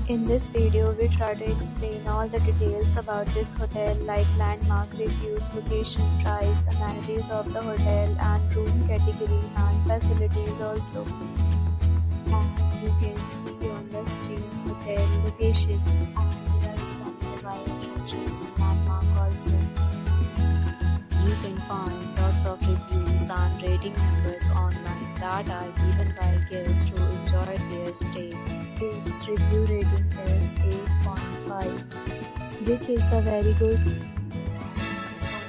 In this video, we try to explain all the details about this hotel like landmark, reviews, location, price, amenities of the hotel and room category and facilities also. As you can see on the screen, hotel location and there are some nearby attractions and landmark also. You can find lots of reviews and rating numbers online that are given by guests who enjoyed their stay. Its review rating is 8.5, which is the very good. On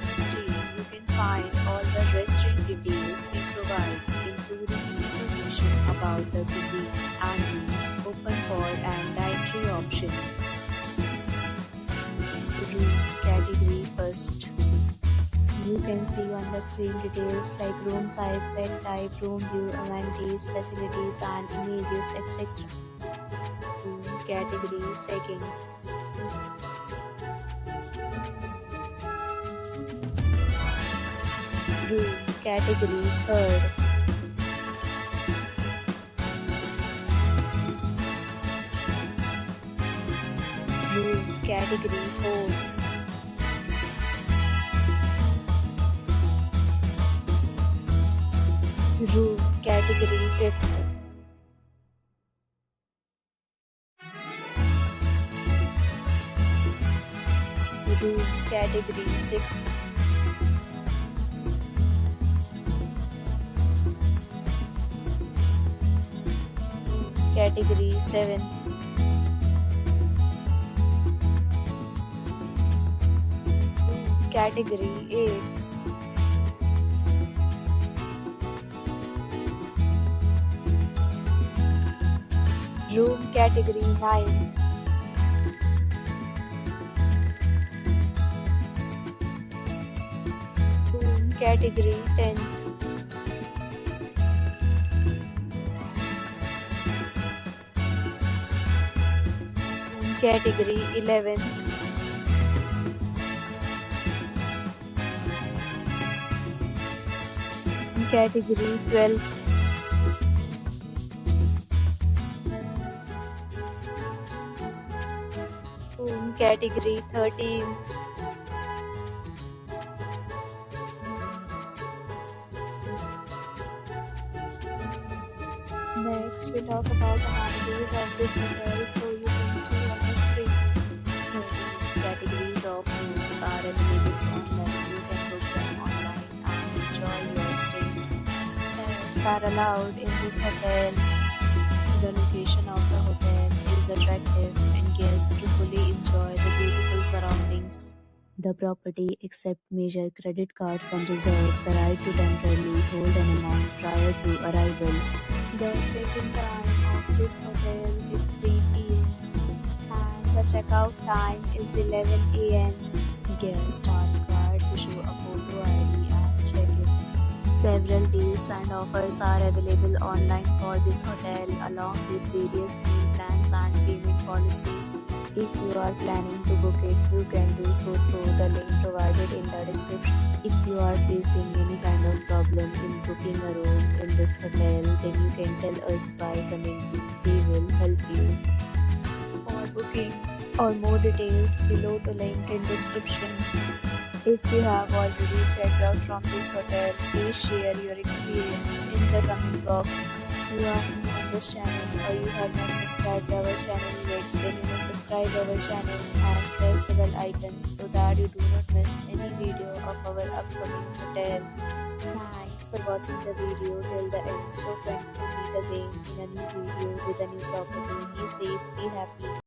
the screen, you can find all the restaurant details we provide, including information about the cuisine, ambience, open for and dietary options. Room category first. You can see on the screen details like room size, bed type, room view, amenities, facilities and images, etc. Room category second. Room category third. Room category fourth. Room category fifth. Room category sixth. Room category seventh. Room category eighth. Room category 9. Room category 10. Room category 11. Room category 12. Room category 13th. Next, we talk about amenities of this hotel, so you can see on the screen. Categories of rooms are available online. You can book them online and enjoy your stay. Pets are allowed in this hotel. The location of the hotel is attractive and guests to fully enjoy the beautiful surroundings. The property accepts major credit cards and reserves the right to temporarily hold an amount prior to arrival. The check-in time of this hotel is 3 p.m. and the checkout time is 11 a.m. Guests are required to show a photo ID and check-in. Several deals and offers are available online for this hotel along with various meal plans and payment policies. If you are planning to book it, you can do so through the link provided in the description. If you are facing any kind of problem in booking a room in this hotel, then you can tell us by commenting. We will help you. For booking or more details, below the link in description. If you have already checked out from this hotel, please share your experience in the comment box. If you are new on this channel or you have not subscribed our channel yet, then you must subscribe our channel and press the bell icon so that you do not miss any video of our upcoming hotel. Thanks for watching the video till the end. So friends, will meet again in a new video with a new property. Be safe, be happy.